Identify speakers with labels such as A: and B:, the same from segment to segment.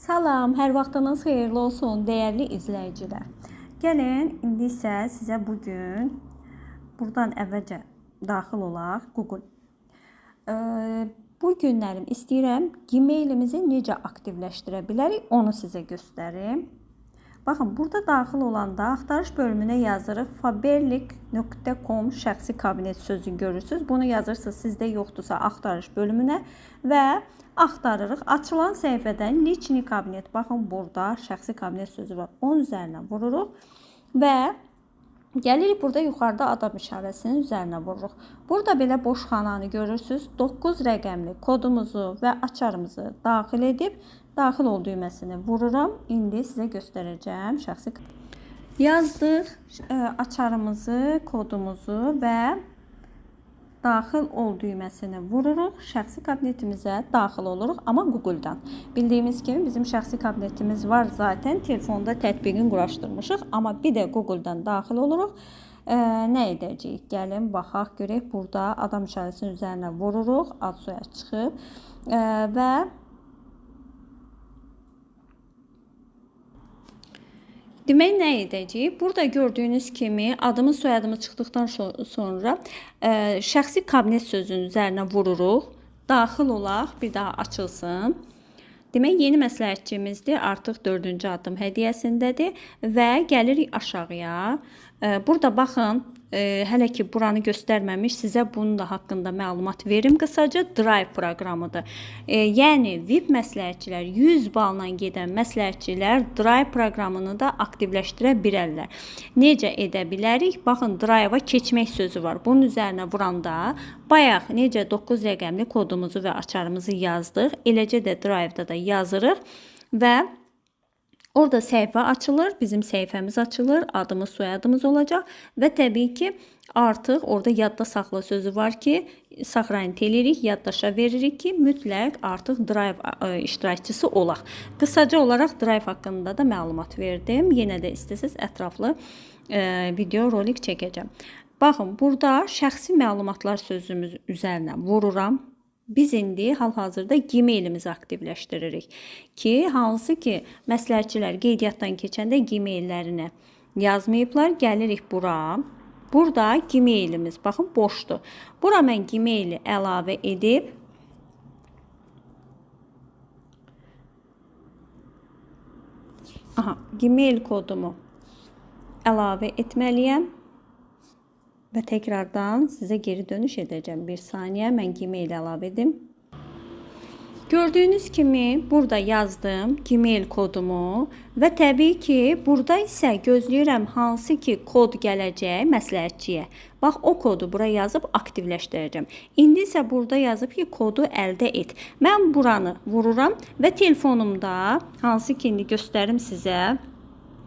A: Salam, hər vaxtınız xeyirli olsun, dəyərli izləyicilər. Gəlin, indi isə sizə bugün buradan əvvəlcə daxil olaq Google. Bu günlərim istəyirəm Gmailimizi necə aktivləşdirə bilərik, onu sizə göstərim. Baxın, burada daxil olanda axtarış bölümünə yazırıq faberlik.com şəxsi kabinet sözü görürsünüz. Bunu yazırsınız, sizdə yoxdursa axtarış bölümünə və axtarırıq. Açılan səhifədən lichni kabinet, baxın burada şəxsi kabinet sözü var. Onun üzərinə vururuq və gəlirik burada yuxarıda adam işarəsinin üzərinə vururuq. Burada belə boş xananı görürsünüz. 9 rəqəmli kodumuzu və açarımızı daxil edib daxil ol düyməsini vururam. İndi sizə göstərəcəm şəxsi. Yazdıq açarımızı, kodumuzu və daxil ol düyməsini vururuq. Şəxsi kabinetimizə daxil oluruq, amma Google-dan. Bildiyimiz kimi bizim şəxsi kabinetimiz var zaten. Telefonda tətbiqini quraşdırmışıq, amma bir də Google-dan daxil oluruq. Nə edəcəyik? Gəlin, baxaq, görək. Burada adam işarəsinin üzərinə vururuq. Ad soyad çıxıb və demək nə edəcəyik? Burada gördüyünüz kimi adımız, soyadımız çıxdıqdan sonra şəxsi kabinet sözünün üzərinə vururuq. Daxil olaq, bir daha açılsın. Demək, yeni məsləhətçimizdir. Artıq 4-cü addım hədiyyəsindədir və gəlirik aşağıya. Burada baxın, hələ ki buranı göstərməmiş, sizə bunun da haqqında məlumat verim. Qısaca Drive proqramıdır. Yəni, VIP məsləhətçilər, 100 balla gedən məsləhətçilər Drive proqramını da aktivləşdirə bilərlər. Necə edə bilərik? Baxın, Drive-a keçmək sözü var. Bunun üzərinə vuranda, bayaq necə 9 rəqəmli kodumuzu və açarımızı yazdıq, eləcə də Drive-da da yazırıq və orada səhifə açılır, bizim səhifəmiz açılır, adımız, soyadımız olacaq və təbii ki, artıq orada yadda saxla sözü var ki, saxrayıntı edirik, yaddaşa veririk ki, mütləq artıq Drive iştirakçısı olaq. Qısaca olaraq Drive haqqında da məlumat verdim. Yenə də istəsəz ətraflı video rolik çəkəcəm. Baxın, burada şəxsi məlumatlar sözümüz üzərinə vururam. Biz indi hal-hazırda Gmailimizi aktivləşdiririk ki, hansı ki, məsləhətçilər qeydiyyatdan keçəndə Gmaillərini yazmayıblar. Gəlirik bura. Burada Gmailimiz, baxın, boşdur. Bura mən Gmaili əlavə edib Gmail kodumu əlavə etməliyəm. Və təkrardan sizə geri dönüş edəcəm. Bir saniyə, mən Gmail əlavə edim. Gördüyünüz kimi burada yazdım Gmail kodumu və təbii ki, burada isə gözləyirəm hansı ki kod gələcək məsləhətçiyə. Bax, o kodu bura yazıb aktivləşdirəcəm. İndi isə burada yazıb ki, kodu əldə et. Mən buranı vururam və telefonumda, hansı ki indi göstərim sizə,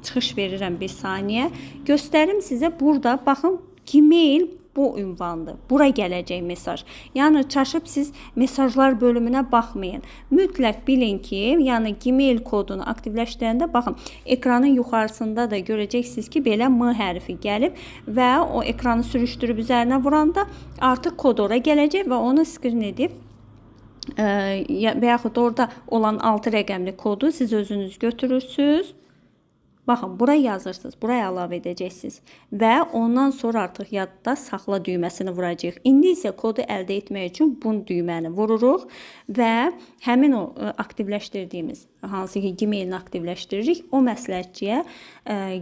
A: çıxış verirəm bir saniyə, göstərim sizə burada, baxın, Gmail bu ünvandır. Bura gələcək mesaj. Yəni, çaşıb siz mesajlar bölümünə baxmayın. Mütləq bilin ki, yəni Gmail kodunu aktivləşdirəndə, baxın, ekranın yuxarısında da görəcəksiniz ki, belə M hərfi gəlib və o ekranı sürüşdürüb üzərinə vuranda artıq kod ora gələcək və onu skrin edib və yaxud orada olan 6 rəqəmli kodu siz özünüz götürürsünüz. Baxın, bura yazırsınız, buraya əlavə edəcəksiniz və ondan sonra artıq yadda saxla düyməsini vuracaq. İndi isə kodu əldə etmək üçün bu düyməni vururuq və həmin o aktivləşdirdiyimiz, hansı ki Gmailini aktivləşdiririk, o məsləhətçiyə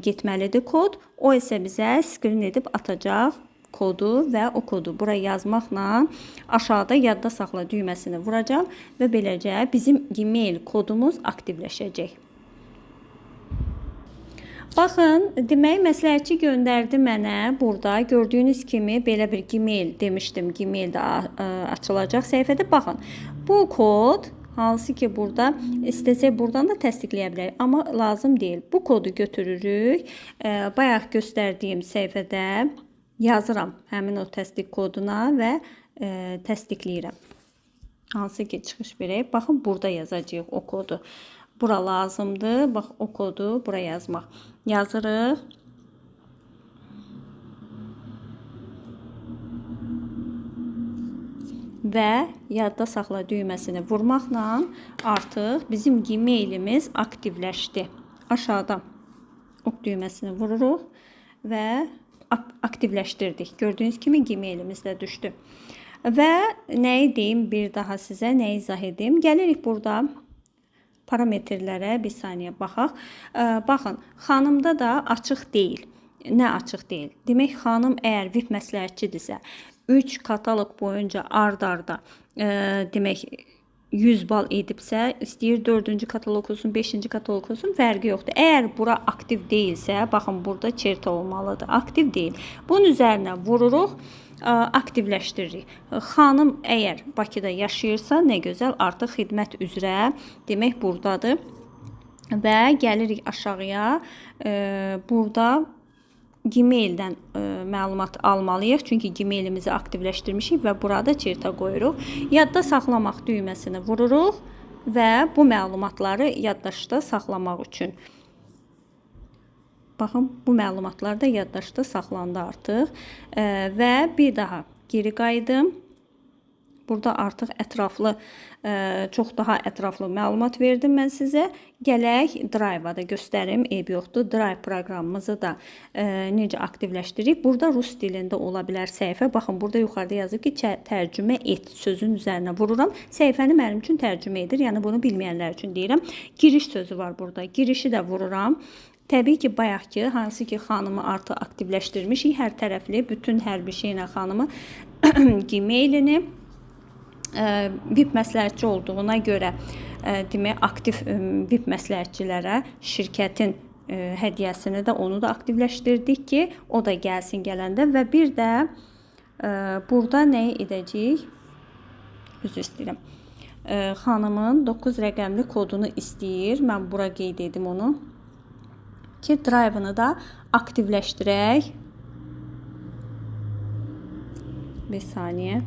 A: getməlidir kod. O isə bizə skrin edib atacaq kodu və o kodu buraya yazmaqla aşağıda yadda saxla düyməsini vuracaq və beləcə bizim Gmail kodumuz aktivləşəcək. Baxın, demək, məsləhətçi göndərdi mənə burada. Gördüyünüz kimi belə bir Gmail demişdim. Gmail də açılacaq səhifədə. Baxın, bu kod hansı ki burada istəsək buradan da təsdiqləyə bilərik. Amma lazım deyil. Bu kodu götürürük. Bayaq göstərdiyim səhifədə yazıram həmin o təsdiq koduna və təsdiqləyirəm. Hansı ki çıxış verək. Baxın, burada yazacağıq o kodu. Bura lazımdır. Bax, o kodu bura yazmaq. Yazırıq. və yadda saxla düyməsini vurmaqla artıq bizim Gmailimiz aktivləşdi. Aşağıda ok düyməsini vururuq və aktivləşdirdik. Gördüyünüz kimi Gmailimiz də düşdü. Və nəyi deyim bir daha sizə, nəyi izah edim? Gəlirik burada parametrlərə bir saniyə baxaq. Baxın, xanımda da açıq deyil. Nə açıq deyil? Demək, xanım əgər VIP məsləhətçidirsə, 3 kataloq boyunca ard-arda demək 100 bal edibsə, istəyir 4-cü kataloq olsun, 5-ci kataloq olsun, fərqi yoxdur. Əgər bura aktiv deyilsə, baxın burada çerta olmalıdır. Aktiv deyil. Bunun üzərinə vururuq, aktivləşdiririk. Xanım əgər Bakıda yaşayırsa, nə gözəl, artıq xidmət üzrə demək buradadır. Və gəlirik aşağıya. Burada Gmaildən məlumat almalıyıq. Çünki Gmailimizi aktivləşdirmişik və burada çerta qoyuruq. Yadda saxlamaq düyməsini vururuq və bu məlumatları yaddaşda saxlamaq üçün. Baxın, bu məlumatlar da yaddaşda saxlandı artıq. Və bir daha geri qayıdım. Burada artıq ətraflı, çox daha ətraflı məlumat verdim mən sizə. Gələk Drive-a da göstərim, eyb yoxdur. Drive proqramımızı da necə aktivləşdiririk. Burada rus dilində ola bilər səhifə. Baxın, burada yuxarıda yazır ki, tərcümə et sözün üzərinə vururam. Səhifəni mənim üçün tərcümə edir. Yəni bunu bilməyənlər üçün deyirəm. Giriş sözü var burada. Girişi də vururam. Təbii ki, bayaq ki, hansı ki, xanımı artıq aktivləşdirmişik. Hər tərəfli, bütün hər bir şeylə xanımı Gmailini VIP məsləhətçi olduğuna görə demək, aktiv VIP məsləhətçilərə şirkətin hədiyyəsini də onu da aktivləşdirdik ki, o da gəlsin gələndə və bir də burada nəyi edəcəyik? Üzr istəyirəm. Xanımın 9 rəqəmli kodunu istəyir. Mən bura qeyd edim onu. Ki, Drive-ını da aktivləşdirək. Bir saniyə.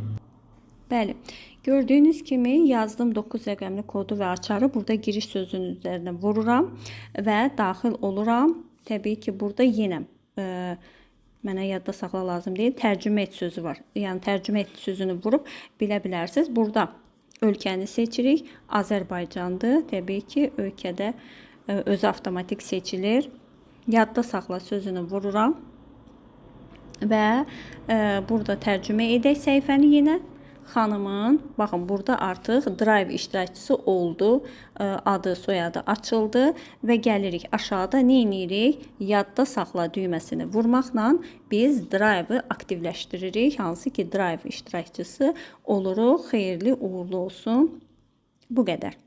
A: Bəli, gördüyünüz kimi yazdım 9 rəqəmli kodu və açarı. Burada giriş sözünün üzərinə vururam və daxil oluram. Təbii ki, burada yenə mənə yadda saxla lazım deyil. Tərcümə et sözü var. Yəni, tərcümə et sözünü vurub bilə bilərsiniz. Burada ölkəni seçirik. Azərbaycandır. Təbii ki, ölkədə özü avtomatik seçilir. Yadda saxla sözünü vururam və burada tərcümə edək səhifəni yenə. Xanımın, baxın, burada artıq Drive iştirakçısı oldu, adı, soyadı açıldı və gəlirik aşağıda nə edirik? Yadda saxla düyməsini vurmaqla biz Drive-ı aktivləşdiririk. Hansı ki, Drive iştirakçısı oluruq. Xeyirli, uğurlu olsun. Bu qədər.